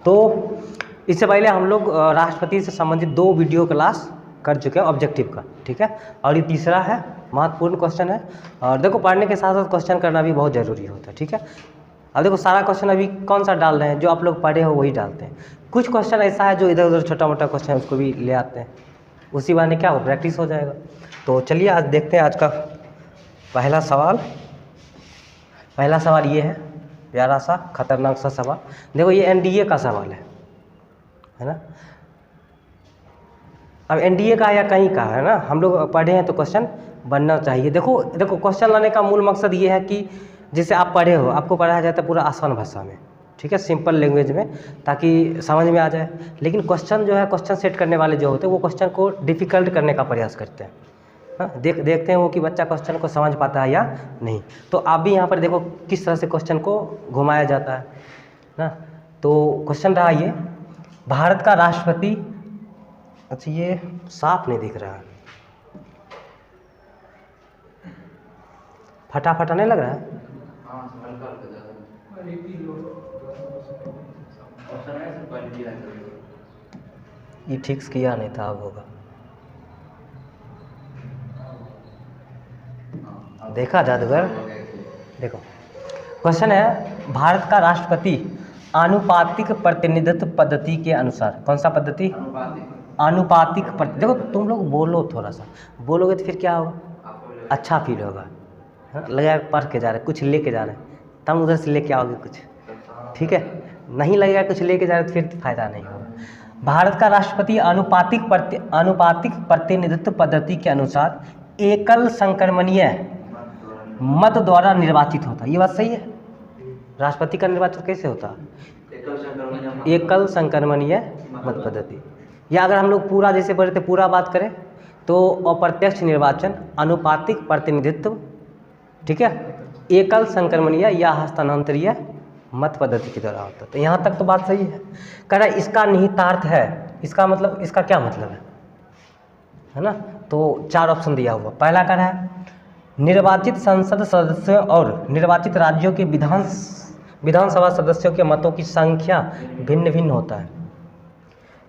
तो इससे पहले हम लोग राष्ट्रपति से संबंधित 2 वीडियो क्लास कर चुके हैं ऑब्जेक्टिव का, ठीक है। और ये तीसरा है, महत्वपूर्ण क्वेश्चन है। और देखो पढ़ने के साथ साथ क्वेश्चन करना भी बहुत ज़रूरी होता है, ठीक है। अब देखो सारा क्वेश्चन अभी कौन सा डाल रहे हैं, जो आप लोग पढ़े हो वही डालते हैं। कुछ क्वेश्चन ऐसा है जो इधर उधर छोटा मोटा क्वेश्चन है उसको भी ले आते हैं, उसी बहाने क्या हो प्रैक्टिस हो जाएगा। तो चलिए आज देखते हैं आज का पहला सवाल। पहला सवाल ये है, प्यारा सा खतरनाक सा सवाल। देखो ये एनडीए का सवाल है ना। अब एनडीए का या कहीं का है ना, हम लोग पढ़े हैं तो क्वेश्चन बनना चाहिए। देखो क्वेश्चन लाने का मूल मकसद ये है कि जिसे आप पढ़े हो आपको पढ़ाया जाता है पूरा आसान भाषा में, ठीक है, सिंपल लैंग्वेज में, ताकि समझ में आ जाए। लेकिन क्वेश्चन जो है, क्वेश्चन सेट करने वाले जो होते हैं वो क्वेश्चन को डिफ़िकल्ट करने का प्रयास करते हैं। हाँ, देखते हैं वो कि बच्चा क्वेश्चन को समझ पाता है या नहीं। तो आप भी यहाँ पर देखो किस तरह से क्वेश्चन को घुमाया जाता है ना। तो क्वेश्चन रहा ये, भारत का राष्ट्रपति, अच्छा ये साफ नहीं दिख रहा है, फटाफटा नहीं लग रहा है। ये ठीक किया नहीं था, अब होगा। देखा जादूगर, देखो क्वेश्चन है, भारत का राष्ट्रपति आनुपातिक प्रतिनिधित्व पद्धति के अनुसार, कौन सा पद्धति? आनुपातिक देखो तुम लोग बोलो, थोड़ा सा बोलोगे तो फिर क्या होगा, अच्छा फील होगा। लगा पढ़ के जा रहे, कुछ लेके जा रहे हैं, तब उधर से लेके आओगे कुछ, ठीक है। नहीं लगेगा कुछ लेके जा रहे तो फिर फायदा नहीं होगा। भारत का राष्ट्रपति आनुपातिक प्रतिनिधित्व पद्धति के अनुसार एकल संक्रमणीय मत द्वारा निर्वाचित होता है। ये बात सही है? राष्ट्रपति का निर्वाचन कैसे होता है? एकल संक्रमणीय मत पद्धति। या अगर हम लोग पूरा जैसे पढ़ते पूरा बात करें तो अप्रत्यक्ष निर्वाचन, आनुपातिक प्रतिनिधित्व, ठीक है, एकल संक्रमणीय या हस्तांतरणीय मत पद्धति के द्वारा होता है। तो यहाँ तक तो बात सही है। कह रहा है इसका निहितार्थ है, इसका मतलब, इसका क्या मतलब है ना। तो 4 ऑप्शन दिया हुआ। पहला कह रहा है निर्वाचित संसद सदस्यों और निर्वाचित राज्यों के विधानसभा सदस्यों के मतों की संख्या भिन्न भिन्न होता है।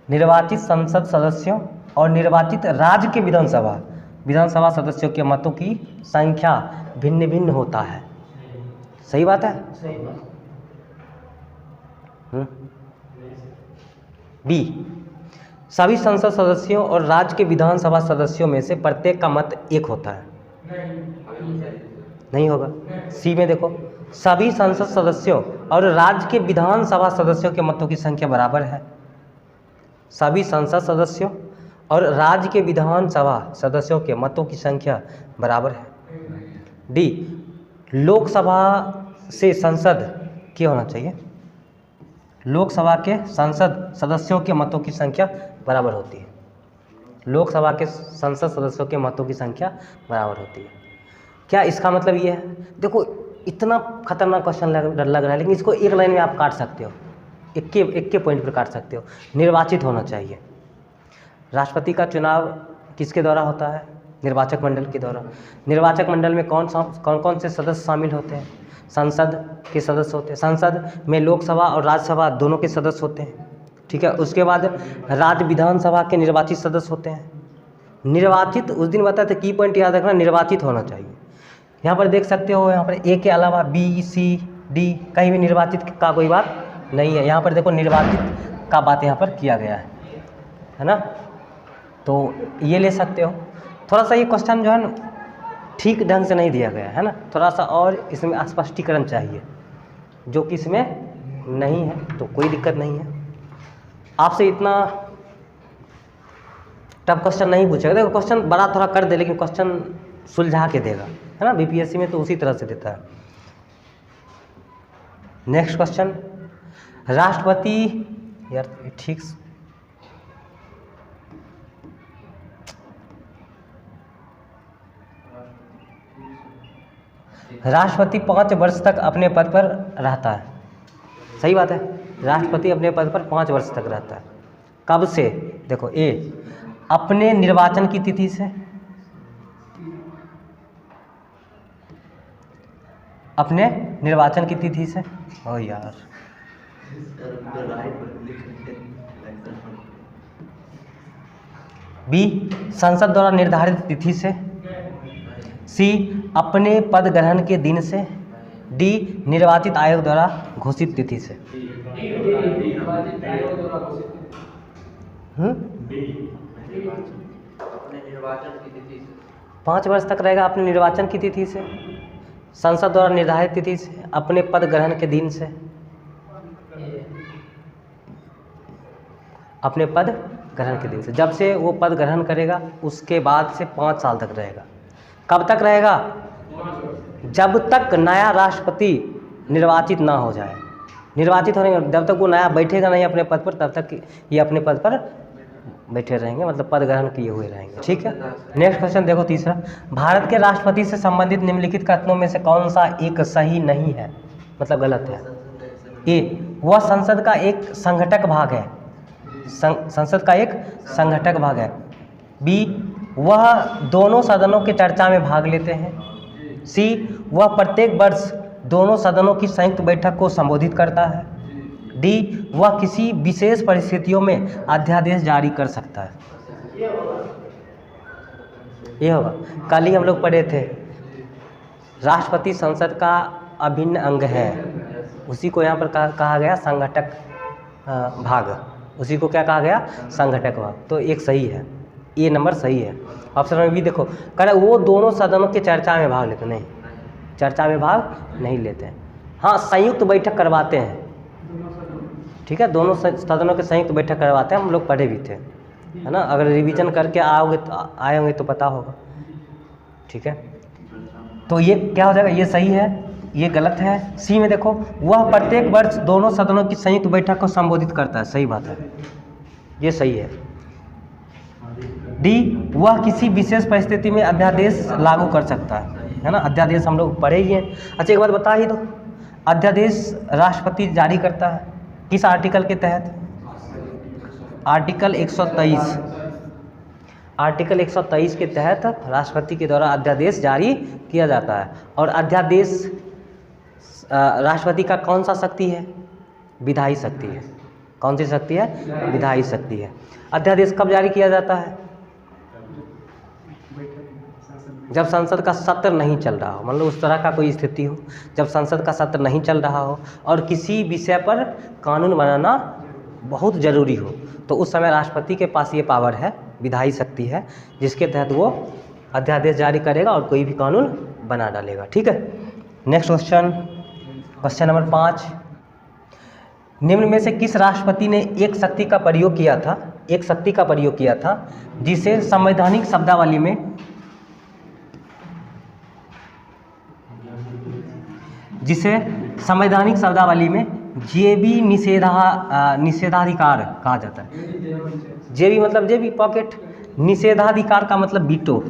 निर्वाचित संसद सदस्यों और निर्वाचित राज्य के विधानसभा सदस्यों के मतों की संख्या भिन्न भिन्न होता है। सही बात है? बी, सभी संसद सदस्यों और राज्य के विधानसभा सदस्यों में से प्रत्येक का मत एक होता है। नहीं होगा। सी में देखो, सभी संसद सदस्यों और राज्य के विधानसभा सदस्यों के मतों की संख्या बराबर है। सभी संसद सदस्यों और राज्य के विधानसभा सदस्यों के मतों की संख्या बराबर है। डी, लोकसभा से संसद के होना चाहिए, लोकसभा के संसद सदस्यों के मतों की संख्या बराबर होती है। लोकसभा के संसद सदस्यों के मतों की संख्या बराबर होती है। क्या इसका मतलब ये है? देखो इतना खतरनाक क्वेश्चन लग रहा है, लेकिन इसको एक लाइन में आप काट सकते हो, एक के पॉइंट पर काट सकते हो। निर्वाचित होना चाहिए। राष्ट्रपति का चुनाव किसके द्वारा होता है? निर्वाचक मंडल के द्वारा। निर्वाचक मंडल में कौन कौन से सदस्य शामिल होते हैं? संसद के सदस्य होते हैं। संसद में लोकसभा और राज्यसभा दोनों के सदस्य होते हैं, ठीक है। उसके बाद राज्य विधानसभा के निर्वाचित सदस्य होते हैं। निर्वाचित, उस दिन बताते की पॉइंट याद रखना, निर्वाचित होना चाहिए। यहाँ पर देख सकते हो, यहाँ पर ए के अलावा बी, सी, डी कहीं भी निर्वाचित का कोई बात नहीं है। यहाँ पर देखो निर्वाचित का बात यहाँ पर किया गया है ना। तो ये ले सकते हो। थोड़ा सा ये क्वेश्चन जो है ना ठीक ढंग से नहीं दिया गया है ना, थोड़ा सा और इसमें स्पष्टीकरण चाहिए, जो कि इसमें नहीं है। तो कोई दिक्कत नहीं है, आपसे इतना टफ क्वेश्चन नहीं पूछेगा। देखो क्वेश्चन बड़ा थोड़ा कर दे, लेकिन क्वेश्चन सुलझा के देगा, है ना। बीपीएससी में तो उसी तरह से देता है। नेक्स्ट क्वेश्चन, राष्ट्रपति, यार ठीक, राष्ट्रपति 5 वर्ष तक अपने पद पर रहता है। सही बात है, राष्ट्रपति अपने पद पर 5 वर्ष तक रहता है। कब से? देखो, ए, अपने निर्वाचन की तिथि से, अपने निर्वाचन की तिथि से, ओ यार बी संसद द्वारा निर्धारित तिथि से, सी अपने पद ग्रहण के दिन से, डी निर्वाचित आयोग द्वारा घोषित तिथि से। अपने निर्वाचन की तिथि से। 5 वर्ष तक रहेगा अपने निर्वाचन की तिथि से, संसद द्वारा निर्धारित तिथि से, अपने पद ग्रहण के दिन से, अपने पद ग्रहण के दिन से। जब से वो पद ग्रहण करेगा उसके बाद से 5 साल तक रहेगा। कब तक रहेगा? जब तक नया राष्ट्रपति निर्वाचित ना हो जाए। निर्वाचित होने जब तक वो नया बैठेगा नहीं अपने पद पर, तब तक ये अपने पद पर बैठे रहेंगे, मतलब पद ग्रहण किए हुए रहेंगे। ठीक है। नेक्स्ट क्वेश्चन देखो तीसरा, भारत के राष्ट्रपति से संबंधित निम्नलिखित कथनों में से कौन सा एक सही नहीं है, मतलब गलत है? ए वह संसद का एक संघटक भाग है, संसद का एक संघटक भाग है। बी वह दोनों सदनों की चर्चा में भाग लेते हैं। सी वह प्रत्येक वर्ष दोनों सदनों की संयुक्त बैठक को संबोधित करता है। डी वह किसी विशेष परिस्थितियों में अध्यादेश जारी कर सकता है। ये होगा। कल ही हम लोग पढ़े थे, राष्ट्रपति संसद का अभिन्न अंग है, उसी को यहाँ पर कहा गया संघटक भाग। उसी को क्या कहा गया? संघटक भाग। तो एक सही है, ये नंबर सही है। ऑप्शन में भी देखो, कह रहा वो दोनों सदनों की चर्चा में भाग लेते नहीं, चर्चा में भाग नहीं लेते हैं। हाँ, संयुक्त बैठक करवाते हैं। ठीक है, दोनों सदनों के संयुक्त बैठक करवाते हैं, हम लोग पढ़े भी थे, है ना। अगर रिवीजन करके आए होंगे तो पता होगा। ठीक है, तो ये क्या हो जाएगा? ये सही है, ये गलत है। सी में देखो, वह प्रत्येक वर्ष दोनों सदनों की संयुक्त बैठक को संबोधित करता है, सही बात है, ये सही है। डी वह किसी विशेष परिस्थिति में अध्यादेश लागू कर सकता है ना। अध्यादेश हम लोग पढ़े ही हैं। अच्छा एक बात बता ही दो, अध्यादेश राष्ट्रपति जारी करता है किस आर्टिकल के तहत? आर्टिकल 123। आर्टिकल 123 के तहत राष्ट्रपति के द्वारा अध्यादेश जारी किया जाता है। और अध्यादेश राष्ट्रपति का कौन सा शक्ति है? विधायी शक्ति है। कौन सी शक्ति है? विधायी शक्ति है। अध्यादेश कब जारी किया जाता है? जब संसद का सत्र नहीं चल रहा हो, मतलब उस तरह का कोई स्थिति हो, जब संसद का सत्र नहीं चल रहा हो और किसी विषय पर कानून बनाना बहुत ज़रूरी हो, तो उस समय राष्ट्रपति के पास ये पावर है, विधायी शक्ति है, जिसके तहत वो अध्यादेश जारी करेगा और कोई भी कानून बना डालेगा। ठीक है। नेक्स्ट क्वेश्चन, क्वेश्चन नंबर 5, निम्न में से किस राष्ट्रपति ने एक शक्ति का प्रयोग किया था, एक शक्ति का प्रयोग किया था जिसे संवैधानिक शब्दावली में जेबी निषेधाधिकार कहा जाता है। जेबी मतलब जेबी पॉकेट, निषेधाधिकार का मतलब वीटो,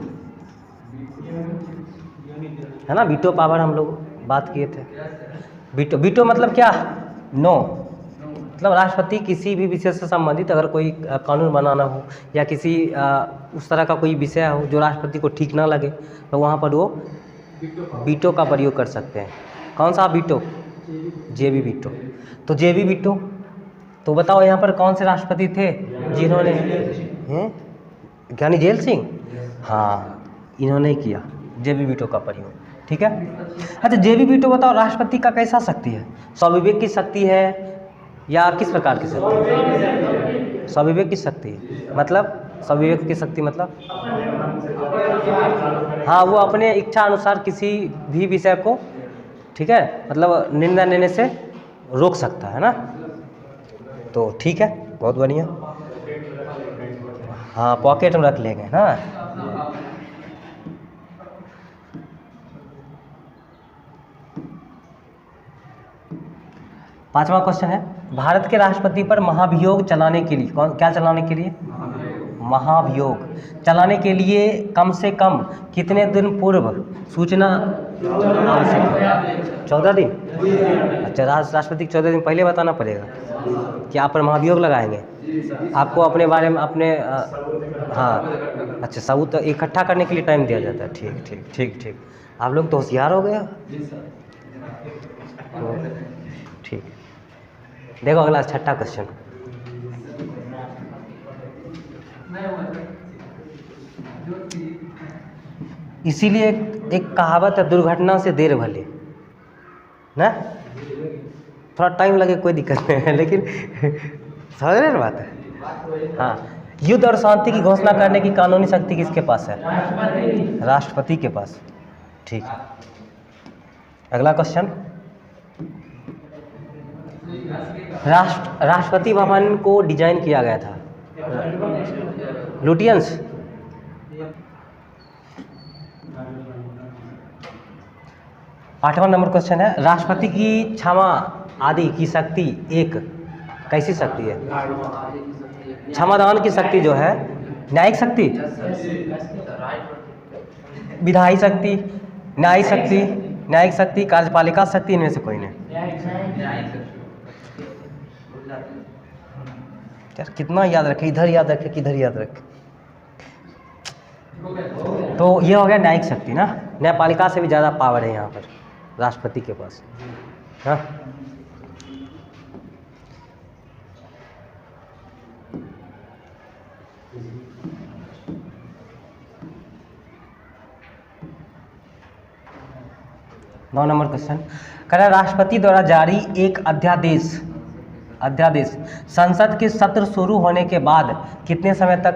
है ना। वीटो पावर हम लोग बात किए थे। वीटो मतलब क्या? नो। मतलब राष्ट्रपति किसी भी विषय से संबंधित अगर कोई कानून बनाना हो या किसी उस तरह का कोई विषय हो जो राष्ट्रपति को ठीक ना लगे, तो वहाँ पर वो वीटो का प्रयोग कर सकते हैं। कौन सा वीटो? जेबी वीटो। तो जेबी वीटो, तो बताओ यहाँ पर कौन से राष्ट्रपति थे जिन्होंने, ज्ञानी जेल सिंह, हाँ, इन्होंने किया जेबी वीटो का प्रयोग। ठीक है। अच्छा जेबी वीटो बताओ राष्ट्रपति का कैसा शक्ति है? स्वविवेक की शक्ति है या किस प्रकार की शक्ति है? स्वविवेक की शक्ति है। मतलब स्वविवेक की शक्ति मतलब, हाँ, वो अपने इच्छा अनुसार किसी भी विषय को, ठीक है, मतलब निर्णय लेने से रोक सकता है ना। तो ठीक है, बहुत बढ़िया। हाँ, पॉकेट में रख लेंगे ना। पांचवा क्वेश्चन है, भारत के राष्ट्रपति पर महाभियोग चलाने के लिए क्या चलाने के लिए? महाभियोग चलाने के लिए कम से कम कितने दिन पूर्व सूचना आवश्यक है? 14 दिन। अच्छा, राष्ट्रपति को 14 दिन पहले बताना पड़ेगा कि आप पर महाभियोग लगाएंगे। आपको अपने बारे में अपने हाँ, अच्छा, सबूत इकट्ठा करने के लिए टाइम दिया जाता है। ठीक ठीक ठीक ठीक, आप लोग तो होशियार हो गए। ठीक। देखो अगला छठा क्वेश्चन। इसीलिए एक कहावत है, दुर्घटना से देर भले ना, थोड़ा टाइम लगे कोई दिक्कत नहीं है, लेकिन समझ रहे ना बात है। हाँ, युद्ध और शांति की घोषणा करने की कानूनी शक्ति किसके पास है? राष्ट्रपति के पास। ठीक है, अगला क्वेश्चन। राष्ट्रपति भवन को डिजाइन किया गया था? लुटियंस। आठवां नंबर क्वेश्चन है, राष्ट्रपति की क्षमा आदि की शक्ति एक कैसी शक्ति है? क्षमादान की शक्ति जो है, न्यायिक शक्ति, विधायी शक्ति, न्यायिक शक्ति, न्यायिक शक्ति, कार्यपालिका शक्ति, इनमें से कोई नहीं। यार कितना याद रखे, इधर याद रखे किधर याद रखे। तो ये हो गया न्यायिक शक्ति ना, न्यायपालिका से भी ज़्यादा पावर है यहाँ पर राष्ट्रपति के पास। हाँ, नौ नंबर क्वेश्चन कह रहा है, राष्ट्रपति द्वारा जारी एक अध्यादेश संसद के सत्र शुरू होने के बाद कितने समय तक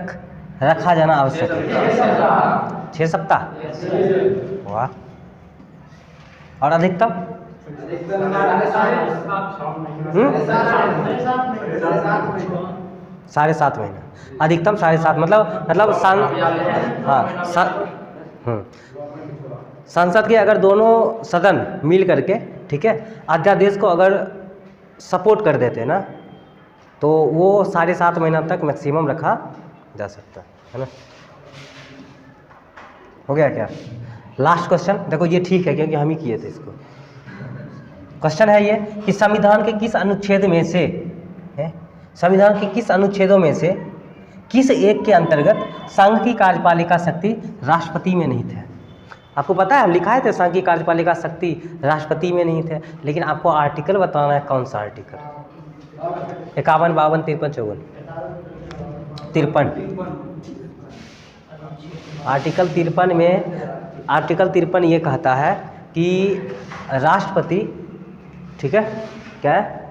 रखा जाना आवश्यक है? 6 सप्ताह। वाह। और अधिकतम? 7.5 महीना। अधिकतम 7.5, मतलब संसद के अगर दोनों सदन मिल करके, ठीक है, अध्यादेश को अगर सपोर्ट कर देते ना, तो वो 7.5 महीना तक मैक्सिमम रखा जा सकता है ना। हो गया क्या? लास्ट क्वेश्चन देखो, ये ठीक है क्योंकि हम ही किए थे इसको। क्वेश्चन है ये कि संविधान के किस अनुच्छेद में से संविधान के किस अनुच्छेदों में से किस एक के अंतर्गत संघ की कार्यपालिका शक्ति राष्ट्रपति में नहीं थे? आपको पता है, हम लिखाए थे संघ की कार्यपालिका शक्ति राष्ट्रपति में नहीं थे, लेकिन आपको आर्टिकल बताना है। कौन सा आर्टिकल? 51, 52, 53, 54, 53। आर्टिकल 53 में, आर्टिकल 53 ये कहता है कि राष्ट्रपति, ठीक है, क्या है?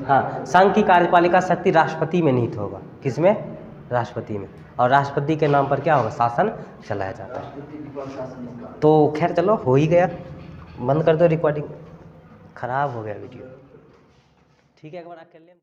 हाँ, संघ की कार्यपालिका शक्ति राष्ट्रपति में निहित होगा। किसमें? राष्ट्रपति में। और राष्ट्रपति के नाम पर क्या होगा? शासन चलाया जाता है। तो खैर चलो, हो ही गया, बंद कर दो रिकॉर्डिंग, खराब हो गया वीडियो। ठीक है, एक बार कर लें।